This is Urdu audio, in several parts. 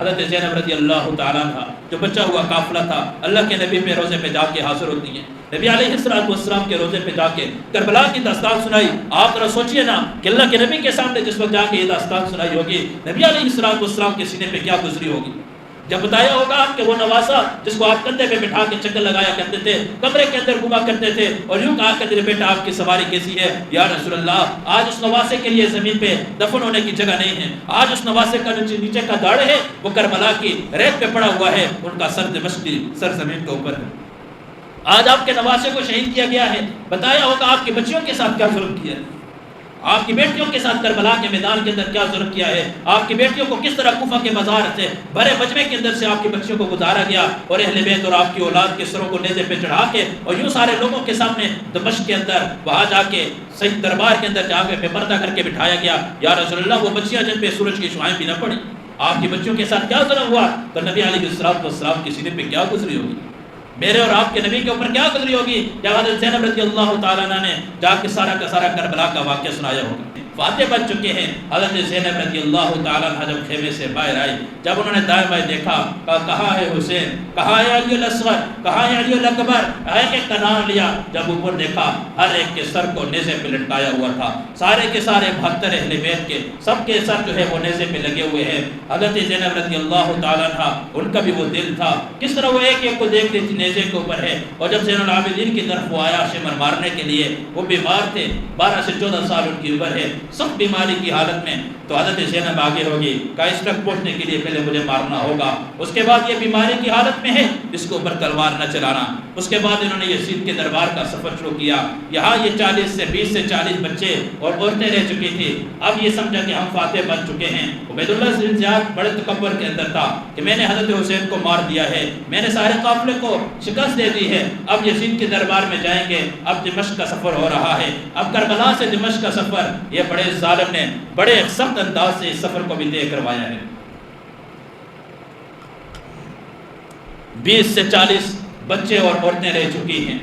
حضرت زینب رضی اللہ تعالیٰ عنہ جو بچہ ہوا قافلہ تھا، اللہ کے نبی پہ روزے پہ جا کے حاضر ہوتی ہیں، نبی علیہ السلام کے روزے پہ جا کے کربلا کی داستان سنائی۔ آپ ذرا سوچئے نا کہ اللہ کے نبی کے سامنے جس وقت جا کے یہ داستان سنائی ہوگی، نبی علیہ السلام کے سینے پہ کیا گزری ہوگی۔ جب بتایا ہوگا کہ وہ نواسا جس کو آپ کندھے پہ بٹھا کے چکر لگایا کرتے تھے، کمرے کے اندر گھما کرتے تھے اور یوں کہا کرتے تھے بیٹا آپ کی سواری کیسی ہے یا رسول اللہ، آج اس نواسے کے لیے زمین پہ دفن ہونے کی جگہ نہیں ہے، آج اس نواسے کا نیچے کا داڑھ ہے وہ کربلا کی ریت پہ پڑا ہوا ہے، ان کا سر دمشق کی سر زمین کے اوپر ہے۔ آج آپ کے نواسے کو شہید کیا گیا ہے، بتایا ہوگا آپ کی بچیوں کے ساتھ کیا ظلم کیا ہے، آپ کی بیٹیوں کے ساتھ کربلا کے میدان کے اندر کیا ظلم کیا ہے، آپ کی بیٹیوں کو کس طرح کوفہ کے بازار سے بھرے مجمع کے اندر سے آپ کی بچیوں کو گزارا گیا اور اہل بیت اور آپ کی اولاد کے سروں کو نیزے پہ چڑھا کے اور یوں سارے لوگوں کے سامنے دمشق کے اندر وہاں جا کے سید دربار کے اندر جا کے پردہ کر کے بٹھایا گیا، یا رسول اللہ وہ بچیاں جن پہ سورج کی شعاعیں بھی نہ پڑی، آپ کی بچیوں کے ساتھ کیا ظلم ہوا، تو نبی علیہ السلام کے سینے پہ کیا گزری ہوگی، میرے اور آپ کے نبی کے اوپر کیا گزری ہوگی۔ یا حضرت زینب رضی اللہ تعالیٰ عنہ نے جا کے سارا کا سارا کربلا کا واقعہ سنایا ہوگا۔ فاتح بن چکے ہیں حضرت زینب رضی اللہ تعالیٰ عنہ جب خیمے سے باہر آئی، جب انہوں نے دائیں بائیں دیکھا، کہاں ہے حسین، کہاں ہے علی الاصغر، کہاں ہے علی الاکبر، ایک ایک کا نام لیا، جب اوپر دیکھا ہر ایک کے سر کو نیزے پہ لٹکایا ہوا تھا، سارے کے سارے 72 اہل بیت کے سب کے سر جو ہے وہ نیزے پہ لگے ہوئے ہیں۔ حضرت زینب رضی اللہ تعالیٰ عنہ ان کا بھی وہ دل تھا، کس طرح وہ ایک ایک کو دیکھ رہی تھی نیزے کے اوپر ہے، اور جب زین العابدین کی طرف وہ آیا شمر مارنے کے لیے، وہ بیمار تھے، 12 سے 14 سال ان کی عمر ہے، سخت بیماری کی حالت میں، تو حضرت زینب آگے ہوگی کہ اس تک پہنچنے کے لیے پہلے مجھے مارنا ہوگا، اس کے بعد یہ بیماری کی حالت میں ہے اس کے اوپر تلوار نہ چلانا۔ اس کے بعد انہوں نے یزید کے دربار کا سفر شروع کیا، یہاں یہ 20 سے 40 بچے اور عورتیں رہ چکی تھی، اب یہ سمجھا کہ ہم فاتح بن چکے ہیں۔ عبید اللہ بن زیاد بڑے تکبر کے اندر تھا کہ میں نے حضرت حسین کو مار دیا ہے، میں نے سارے قافلے کو شکست دے دی ہے، اب یزید کے دربار میں جائیں گے، اب دمشق کا سفر ہو رہا ہے، اب کربلا سے دمشق کا سفر، یہ بڑے ظالم نے بڑے سخت انداز سے اس سفر کو بھی طے کروایا ہے۔ 20 سے 40 بچے اور عورتیں رہ چکی ہیں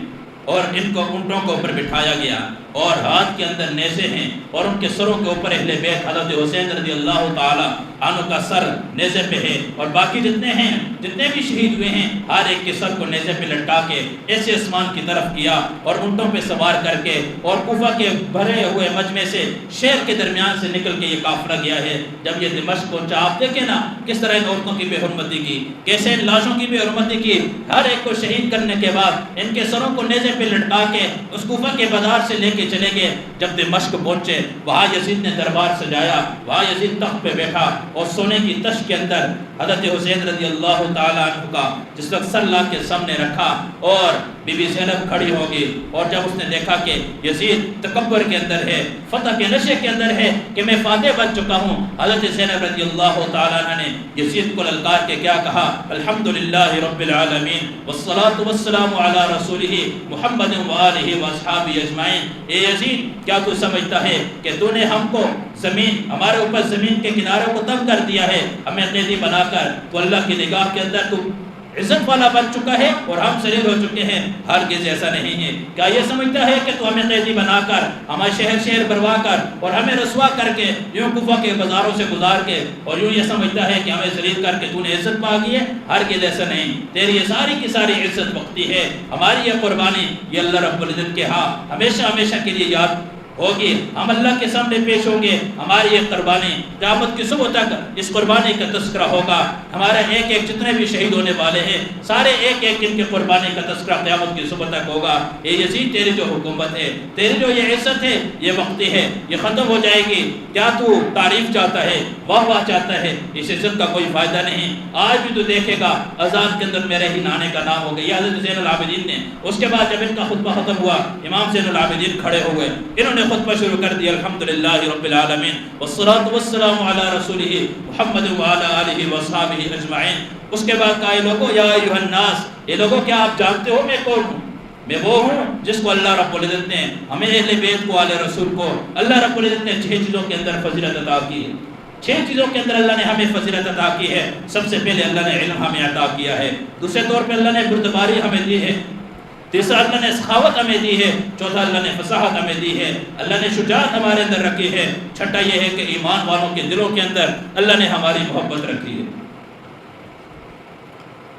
اور ان کو اونٹوں کے اوپر بٹھایا گیا اور ہاتھ کے اندر نیزے ہیں اور ان کے سروں کے اوپر اہل بیت حضرت حسین رضی اللہ تعالی عنہ کا سر نیزے پہ ہے، اور باقی جتنے بھی شہید ہوئے ہیں ہر ایک کے سر کو نیزے پہ لٹکا کے ایسے آسمان کی طرف کیا اور اونٹوں پہ سوار کر کے اور کوفہ کے بھرے ہوئے مجمع سے شہر کے درمیان سے نکل کے یہ قافلہ گیا ہے۔ جب یہ دمشق پہنچا، آپ دیکھیں نا کس طرح ان عورتوں کی بے حرمتی کی، کیسے ان لاشوں کی بے حرمتی کی، ہر ایک کو شہید کرنے کے بعد ان کے سروں کو نیزے پہ لٹکا کے اس کوفہ کے بازار سے لے کے چلے گئے۔ جب دمشق پہنچے وہاں یزید نے دربار سجایا، وہاں یزید تخت پہ بیٹھا اور سونے کی تشت کے اندر حضرت حسین رضی اللہ تعالیٰ عنہ کا جس وقت سر لا کے سامنے رکھا اور بی بی زینب کھڑی ہوگی، اور جب اس نے دیکھا کہ یزید تکبر کے اندر ہے، فتح کے نشے کے اندر ہے کہ میں فاتح بن چکا ہوں، حضرت زینب رضی اللہ تعالیٰ عنہ نے یزید کو للکار کے کیا کہا، الحمدللہ رب العالمین والصلاة والسلام علی رسولہ محمد وآلہ واصحابہ اجمعین۔ اے یزید، کیا تو سمجھتا ہے کہ تو نے ہم کو ہمارے اوپر زمین کے کناروں کو تنگ کر دیا ہے، ہمیں قیدی بنا کر تو اللہ کی نگاہ کے اندر تو عزت والا بن چکا ہے اور ہم ذلیل ہو چکے ہیں؟ ہرگز ایسا نہیں ہے۔ کیا یہ سمجھتا ہے کہ تو ہمیں قیدی بنا کر، ہمارے شہر بروا کر اور ہمیں رسوا کر کے یوں کوفہ کے بازاروں سے گزار کے اور یوں یہ سمجھتا ہے کہ ہمیں ذلیل کر کے تو نے عزت پا گئی ہے؟ ہرگز ایسا نہیں، تیری یہ ساری کی ساری عزت وقتی ہے، ہماری یہ قربانی یہ اللہ رب العزت کے ہاں ہمیشہ ہمیشہ کے لیے یاد ہوگی، ہم اللہ کے سامنے پیش ہوں گے، ہماری یہ قربانی قیامت کی صبح تک اس قربانی کا تذکرہ ہوگا، ہمارے ایک ایک جتنے بھی شہید ہونے والے ہیں سارے ایک ایک ان کے قربانی کا تذکرہ قیامت کی صبح تک ہوگا۔ اے یزید، تیری جو حکومت ہے، تیری جو یہ عزت ہے یہ وقتی ہے، یہ ختم ہو جائے گی۔ کیا تو تعریف چاہتا ہے، واہ واہ چاہتا ہے؟ اس عزت کا کوئی فائدہ نہیں۔ آج بھی تو دیکھے گا اذان کے اندر میرے ہی نانے کا نام ہو گیا، حضرت زین العابدین نے۔ اس کے بعد جب ان کا خطبہ ختم ہوا، امام زین العابدین کھڑے ہو گئے، انہوں نے خطبہ شروع کر دیا، الحمدللہ رب العالمین والصلاة والسلام علی رسولہ محمد وعلی آلہ واصحابہ اجمعین۔ اس کے بعد کہا، اے لوگو یا ایھا الناس، اے لوگو کیا آپ جانتے ہو میں کون ہوں؟ میں وہ ہوں جس کو اللہ رب العزت نے، ہمیں اہل بیت کو، آل رسول کو اللہ رب العزت نے 6 چیزوں کے اندر فضیلت عطا کی ہے۔ 6 چیزوں کے اندر اللہ نے ہمیں فضیلت عطا کی ہے۔ سب سے پہلے اللہ نے علم ہمیں عطا کیا ہے، دوسرے طور پہ اللہ نے بردباری ہمیں دی ہے، تیسرا اللہ نے سخاوت ہمیں دی ہے، چوتھا اللہ نے فصاحت ہمیں دی ہے، اللہ نے شجاعت ہمارے اندر رکھی ہے، چھٹا یہ ہے کہ ایمان والوں کے دلوں کے اندر اللہ نے ہماری محبت رکھی ہے۔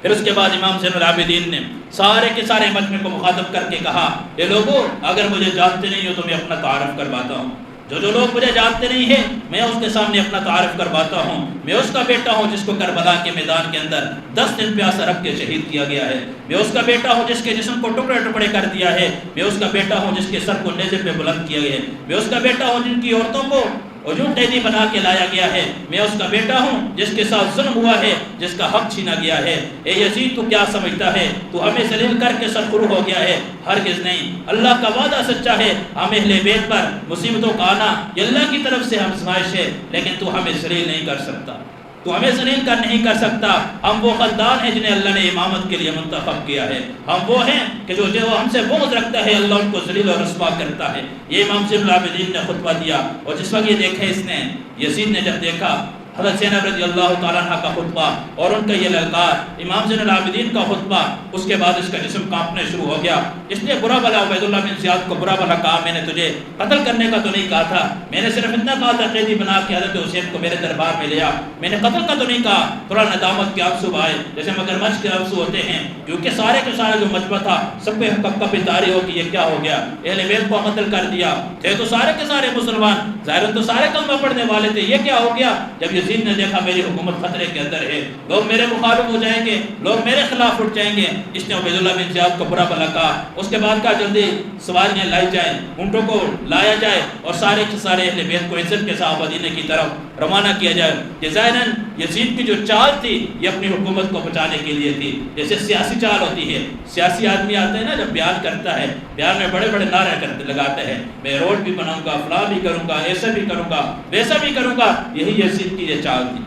پھر اس کے بعد امام زین العابدین نے سارے کے سارے مجمع کو مخاطب کر کے کہا کہ لوگوں اگر مجھے جانتے نہیں ہو تو میں اپنا تعارف کرواتا ہوں، جو لوگ مجھے جانتے نہیں ہیں میں اس کے سامنے اپنا تعارف کرواتا ہوں، میں اس کا بیٹا ہوں جس کو کربلا کے میدان کے اندر 10 دن پیاسا رکھ کے شہید کیا گیا ہے، میں اس کا بیٹا ہوں جس کے جسم کو ٹکڑے ٹکڑے کر دیا ہے، میں اس کا بیٹا ہوں جس کے سر کو نیزے پہ بلند کیا گیا ہے، میں اس کا بیٹا ہوں جن کی عورتوں کو ہجوم قیدی بنا کے لایا گیا ہے، میں اس کا بیٹا ہوں جس کے ساتھ ظلم ہوا ہے، جس کا حق چھینا گیا ہے۔ اے یزید تو کیا سمجھتا ہے؟ تو ہمیں ذلیل کر کے سرخرو ہو گیا ہے؟ ہرگز نہیں، اللہ کا وعدہ سچا ہے، ہم اہل بیت پر مصیبتوں کا آنا یہ اللہ کی طرف سے ہم آزمائش ہے، لیکن تو ہمیں ذلیل نہیں کر سکتا، تو ہمیں ذلیل کر نہیں کر سکتا۔ ہم وہ خلدان ہیں جنہیں اللہ نے امامت کے لیے منتخب کیا ہے، ہم وہ ہیں کہ جو ہم سے بغض رکھتا ہے اللہ ان کو ذلیل اور رسوا کرتا ہے۔ یہ امام زین العابدین نے خطبہ دیا، اور جس وقت یہ دیکھے اس نے یزید نے جب دیکھا حضرت زینب رضی اللہ تعالیٰ عنہ کا خطبہ اور ان کا یہ للکار، امام زین العابدین کا خطبہ، اس کے بعد اس کا جسم کانپنے شروع ہو گیا۔ اس نے برا بھلا عبید اللہ بن زیاد کو برا بھلا کہا، میں نے تجھے قتل کرنے کا تو نہیں کہا تھا، میں نے صرف اتنا کہا تھا قیدی بنا کے حضرت حسین کو میرے دربار میں لیا، میں نے قتل کا تو نہیں کہا۔ تھوڑا ندامت کے آنسو آئے جیسے مگرمچھ کے آنسو ہوتے ہیں، کیونکہ سارے کے سارے جو مجمع تھا سب پہ کپ داری ہو کہ یہ کیا ہو گیا، اہل بیت کو قتل کر دیا، تھے تو سارے کے سارے مسلمان، ظاہر تو سارے کلمہ پڑھنے والے تھے، یہ کیا ہو گیا؟ جب یزید نے دیکھا میری حکومت خطرے کے اندر ہے، لوگ میرے مخالف ہو جائیں گے، لوگ میرے خلاف اٹھ جائیں گے، اس نے عبید اللہ بن زیاد کو برا بھلا کہا۔ اس کے بعد کہا جلدی سواریاں لائی جائیں، اونٹوں کو لایا جائے اور سارے کے سارے اہل بیت کو عزت کے ساتھ مدینے کی طرف روانہ کیا جائے۔ یہ ظاہراً یزید کی جو چال تھی یہ اپنی حکومت کو بچانے کے لیے تھی، جیسے سیاسی چال ہوتی ہے، سیاسی آدمی آتا ہے نا جب بیان کرتا ہے، بیان میں بڑے بڑے نعرے لگاتا ہے، میں روڈ بھی بناؤں گا، فلاں بھی کروں گا، ایسا بھی کروں گا، ویسا بھی کروں گا، یہی یزید کی یہ چال تھی۔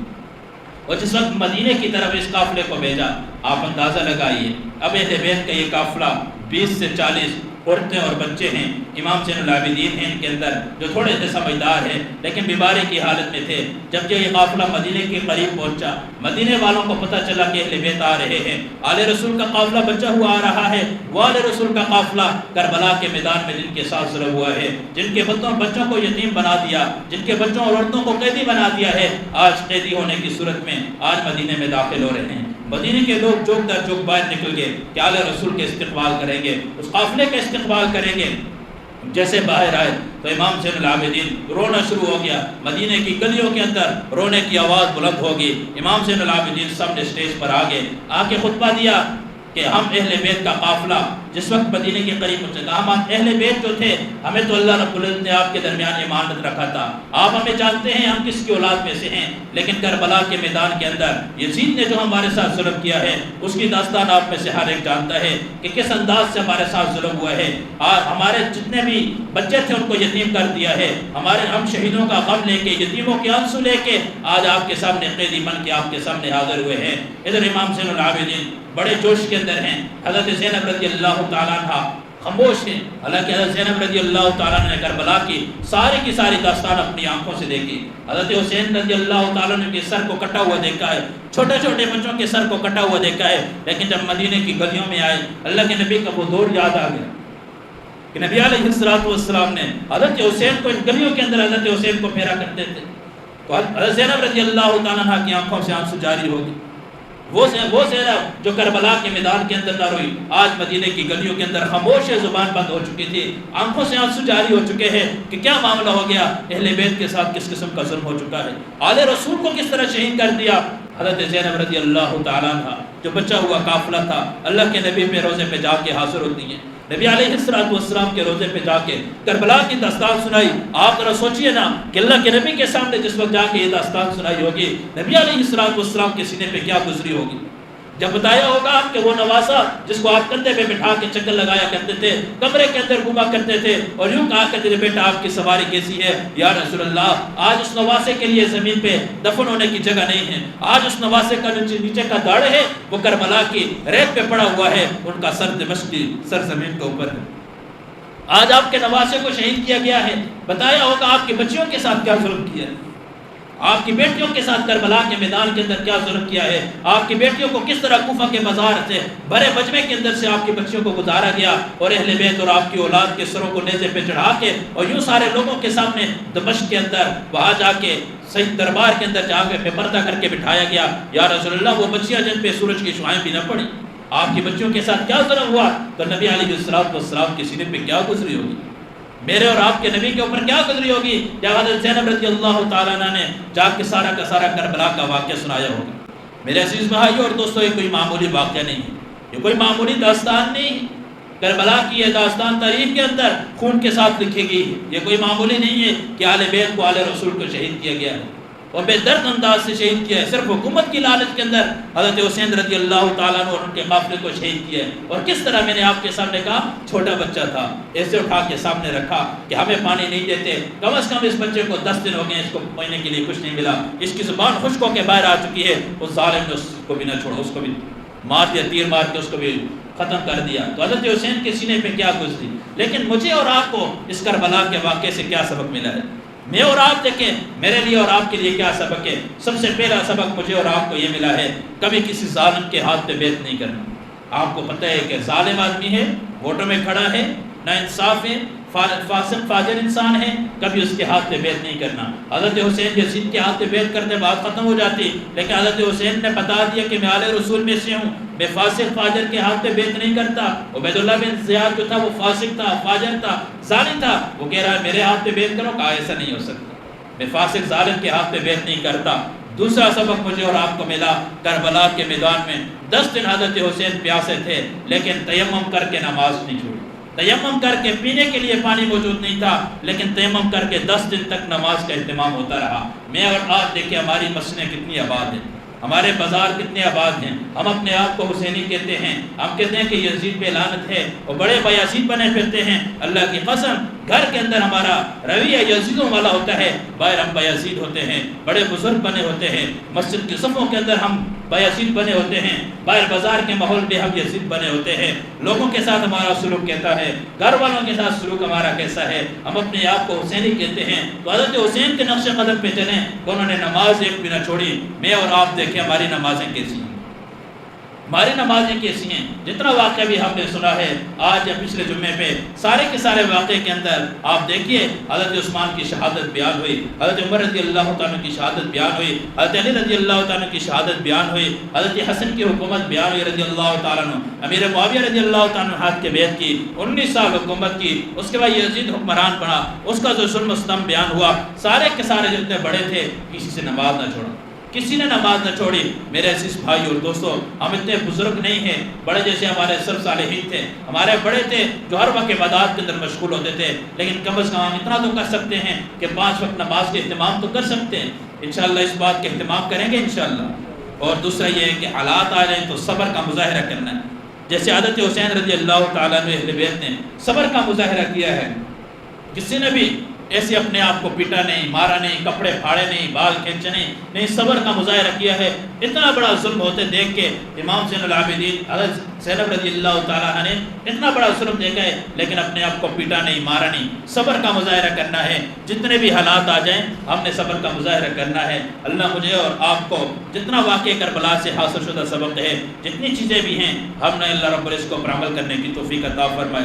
اور جس وقت مدینے کی طرف اس قافلے کو بھیجا، آپ اندازہ لگائیے اب اہل بیت کا یہ قافلہ 20 سے 40 عورتیں اور بچے ہیں، امام زین العابدین ہیں ان کے اندر جو تھوڑے سے سمجھدار ہیں لیکن بیماری کی حالت میں تھے۔ جب یہ قافلہ مدینے کے قریب پہنچا، مدینے والوں کو پتہ چلا کہ اہل بیت آ رہے ہیں، آل رسول کا قافلہ بچا ہوا آ رہا ہے، وہ آل رسول کا قافلہ کربلا کے میدان میں جن کے ساتھ ظلم ہوا ہے، جن کے بچوں کو یتیم بنا دیا، جن کے بچوں اور عورتوں کو قیدی بنا دیا ہے، آج قیدی ہونے کی صورت میں آج مدینے میں داخل ہو رہے ہیں۔ مدینے کے لوگ چوک در چوک باہر نکل گئے کہ آل رسول کے استقبال کریں گے، اس قافلے کا استقبال کریں گے۔ جیسے باہر آئے تو امام زین العابدین رونا شروع ہو گیا، مدینے کی گلیوں کے اندر رونے کی آواز بلند ہوگی۔ امام زین العابدین سامنے اسٹیج پر آ کے خطبہ دیا کہ ہم اہل بیت کا قافلہ جس وقت مدینے کے قریب پہنچے گا، ہم اہل بیت جو تھے ہمیں تو اللہ رب العزت نے آپ کے درمیان امانت رکھا تھا، آپ ہمیں جانتے ہیں ہم کس کی اولاد میں سے ہیں، لیکن کربلا کے میدان کے اندر یزید نے جو ہمارے ساتھ ظلم کیا ہے اس کی داستان آپ میں سے ہر ایک جانتا ہے کہ کس انداز سے ہمارے ساتھ ظلم ہوا ہے، ہمارے جتنے بھی بچے تھے ان کو یتیم کر دیا ہے، ہم شہیدوں کا غم لے کے، یتیموں کے آنسو لے کے آج آپ کے سامنے قیدی بن کے آپ کے سامنے حاضر ہوئے ہیں۔ ادھر امام زین العابدین بڑے جوش کے اندر ہیں، حضرت زینب رضی اللہ تعالیٰ عنہ خاموش ہیں، حالانکہ حضرت زینب رضی اللہ تعالیٰ عنہ نے کربلا کی ساری داستان اپنی آنکھوں سے دیکھی۔ حضرت حسین رضی اللہ تعالیٰ عنہ کے سر کو کٹا ہوا دیکھا ہے، چھوٹے چھوٹے بچوں کے سر کو کٹا ہوا دیکھا ہے، لیکن جب مدینے کی گلیوں میں آئے اللہ کے نبی کا وہ دور یاد آ گیا کہ نبی علیہ السلام نے حضرت حسین کو ان گلیوں کے اندر حضرت حسین کو پھیرا کرتے تھے، تو حضرت زینب رضی اللہ تعالیٰ عنہ کی آنکھوں سے آنسو جاری ہو گئے۔ وہ زینب جو کربلا کے میدان کے اندر نہ روئی، آج مدینے کی گلیوں کے اندر خاموش ہے، زبان بند ہو چکی تھی، آنکھوں سے آنسو جاری ہو چکے ہیں کہ کیا معاملہ ہو گیا، اہل بیت کے ساتھ کس قسم کا ظلم ہو چکا ہے، آل رسول کو کس طرح شہید کر دیا۔ حضرت زینب رضی اللہ تعالیٰ عنہ جو بچا ہوا قافلہ تھا، اللہ کے نبی پہ روزے پہ جا کے حاضر ہوتی ہیں، نبی علیہ السلام کے روزے پہ جا کے کربلا کی داستان سنائی۔ آپ ذرا سوچئے نا کہ اللہ کے نبی کے سامنے جس وقت جا کے یہ داستان سنائی ہوگی، نبی علیہ السلام کے سینے پہ کیا گزری ہوگی۔ جب بتایا ہوگا آپ کہ وہ نواسا جس کو آپ کندھے پہ بٹھا کے چکر لگایا کرتے تھے، کمرے کے اندر گھوما کرتے تھے اور یوں کہا کرتے تھے بیٹا آپ کی سواری کیسی ہے یا رسول اللہ، آج اس نواسے کے لیے زمین پہ دفن ہونے کی جگہ نہیں ہے، آج اس نواسے کا نیچے کا داڑھ ہے وہ کربلا کی ریت پہ پڑا ہوا ہے، ان کا سر دمشق کی سر زمین کے اوپر ہے۔ آج آپ کے نواسے کو شہید کیا گیا ہے، بتایا ہوگا آپ کی بچیوں کے ساتھ کیا ظلم کیا ہے۔ آپ کی بیٹیوں کے ساتھ کربلا کے میدان کے اندر کیا ظلم کیا ہے، آپ کی بیٹیوں کو کس طرح کوفہ کے بازار سے بڑے مجمع کے اندر سے آپ کی بچیوں کو گزارا گیا، اور اہل بیت اور آپ کی اولاد کے سروں کو نیزے پہ چڑھا کے اور یوں سارے لوگوں کے سامنے دمشق کے اندر وہاں جا کے صحیح دربار کے اندر جا کے پردہ کر کے بٹھایا گیا، یا رسول اللہ وہ بچیاں جن پہ سورج کی شعاعیں بھی نہ پڑی، آپ کی بچیوں کے ساتھ کیا ظلم ہوا، تو نبی علیہ السلام کے سینے پہ کیا گزری ہوگی، میرے اور آپ کے نبی کے اوپر کیا گزری ہوگی، یا حضرت زینب رضی اللہ تعالیٰ عنہ نے جا کے سارا کا سارا کربلا کا واقعہ سنایا ہوگا۔ میرے عزیز بھائیو اور دوستو، یہ کوئی معمولی واقعہ نہیں ہے، یہ کوئی معمولی داستان نہیں ہے، کربلا کی یہ داستان تاریخ کے اندر خون کے ساتھ لکھی گئی ہے، یہ کوئی معمولی نہیں ہے کہ آل بیت کو آل رسول کو شہید کیا گیا ہے اور بے درد انداز سے شہید کیا ہے، صرف حکومت کی لالچ کے اندر حضرت حسین رضی اللہ تعالیٰ عنہ اور ان کے قافلے کو شہید کیا ہے، اور کس طرح میں نے آپ کے سامنے کہا چھوٹا بچہ تھا، ایسے اٹھا کے سامنے رکھا کہ ہمیں پانی نہیں دیتے، کم از کم اس بچے کو 10 دن ہو گئے، اس کو پینے کے لیے کچھ نہیں ملا، اس کی زبان خشک ہو کے باہر آ چکی ہے، اس ظالم نے اس کو بھی نہ چھوڑا، اس کو بھی مار دیا، تیر مار کے اس کو بھی ختم کر دیا۔ تو حضرت حسین کے سینے پہ کیا گزری، لیکن مجھے اور آپ کو اس کربلا کے واقعے سے کیا سبق ملا ہے، میں اور آپ دیکھیں میرے لیے اور آپ کے لیے کیا سبق ہے۔ سب سے پہلا سبق مجھے اور آپ کو یہ ملا ہے، کبھی کسی ظالم کے ہاتھ پہ بیعت نہیں کرنا۔ آپ کو پتہ ہے کہ ظالم آدمی ہے، ووٹوں میں کھڑا ہے، نا انصاف ہے، فاسق فاجر انسان ہے، کبھی اس کے ہاتھ پہ بیعت نہیں کرنا۔ حضرت حسین یزید کے ہاتھ پہ بیعت کرتے بات ختم ہو جاتی، لیکن حضرت حسین نے بتا دیا کہ میں آل رسول میں سے ہوں، میں فاسق فاجر کے ہاتھ پہ بیعت نہیں کرتا۔ عبید اللہ بن زیاد جو تھا وہ فاسق تھا، فاجر تھا، ظالم تھا، وہ کہہ رہا ہے میرے ہاتھ پہ بیعت کرو، کہا ایسا نہیں ہو سکتا، میں فاسق ظالم کے ہاتھ پہ بیعت نہیں کرتا۔ دوسرا سبق مجھے اور آپ کو ملا، کربلا کے میدان میں 10 دن حضرت حسین پیاسے تھے، لیکن تیمم کر کے نماز نہیں چھوڑی، تیمم کر کے پینے کے لیے پانی موجود نہیں تھا، لیکن تیمم کر کے 10 دن تک نماز کا اہتمام ہوتا رہا۔ میں اور آپ دیکھیں ہماری مسجدیں کتنی آباد ہیں، ہمارے بازار کتنے آباد ہیں، ہم اپنے آپ کو حسینی کہتے ہیں، ہم کہتے ہیں کہ یزید پہ لعنت ہے اور بڑے بیازید بنے پھرتے ہیں۔ اللہ کی قسم گھر کے اندر ہمارا رویہ یزیدوں والا ہوتا ہے، باہر ہم بیازید ہوتے ہیں، بڑے بزرگ بنے ہوتے ہیں، مسجد کی صفوں کے اندر ہم بیازید بنے ہوتے ہیں، باہر بازار کے ماحول میں ہم یزید بنے ہوتے ہیں۔ لوگوں کے ساتھ ہمارا سلوک کہتا ہے، گھر والوں کے ساتھ سلوک ہمارا کیسا ہے، ہم اپنے آپ کو حسینی کہتے ہیں۔ تو حضرت حسین کے نقش قدم پہ چلیں کہ انہوں نے نماز ایک بھی نہ چھوڑی۔ میں اور آپ دیکھیں ہماری نمازیں کیسی ہیں، ہماری نمازیں کیسی ہیں۔ جتنا واقعہ بھی ہم نے سنا ہے آج یا پچھلے جمعے پہ، سارے کے سارے واقعے کے اندر آپ دیکھیے حضرت عثمان کی شہادت بیان ہوئی، حضرت عمر رضی اللہ تعالیٰ کی شہادت بیان ہوئی، حضرت علی رضی اللہ تعالیٰ کی شہادت بیان ہوئی، حضرت حسن کی حکومت بیان ہوئی رضی اللہ تعالیٰ عنہ، امیر معاویہ رضی اللہ تعالیٰ عنہ ہاتھ کے بیعت کی، 19 سال حکومت کی، اس کے بعد یزید حکمران بنا، اس کا جو ظلم و ستم بیان ہوا، سارے کے سارے جتنے بڑے تھے کسی سے نماز نہ چھوڑا، کسی نے نماز نہ چھوڑی۔ میرے عزیز بھائی اور دوستو، ہم اتنے بزرگ نہیں ہیں، بڑے جیسے ہمارے سلف صالحین تھے، ہمارے بڑے تھے جو ہر وقت عبادات کے اندر مشغول ہوتے تھے، لیکن کم از کم ہم اتنا تو کر سکتے ہیں کہ 5 وقت نماز کے اہتمام تو کر سکتے ہیں۔ انشاءاللہ اس بات کے اہتمام کریں گے انشاءاللہ۔ اور دوسرا یہ ہے کہ حالات آ جائیں تو صبر کا مظاہرہ کرنا ہے، جیسے حضرت حسین رضی اللہ تعالیٰ عنہ اہل بیت نے صبر کا مظاہرہ کیا ہے، کسی نے بھی ایسے اپنے آپ کو پیٹا نہیں، مارا نہیں، کپڑے پھاڑے نہیں، بال کھینچے نہیں، صبر کا مظاہرہ کیا ہے۔ اتنا بڑا ظلم ہوتے دیکھ کے امام زین العابدین حضرت زینب رضی اللہ تعالیٰ عنہ نے اتنا بڑا ظلم دیکھا ہے، لیکن اپنے آپ کو پیٹا نہیں، مارا نہیں، صبر کا مظاہرہ کرنا ہے۔ جتنے بھی حالات آ جائیں ہم نے صبر کا مظاہرہ کرنا ہے۔ اللہ مجھے اور آپ کو جتنا واقع کربلا سے حاصل شدہ سبق ہے، جتنی چیزیں بھی ہیں، ہم نے اللہ رب العزت کو پر عمل کرنے کی توفیق عطا فرمائے۔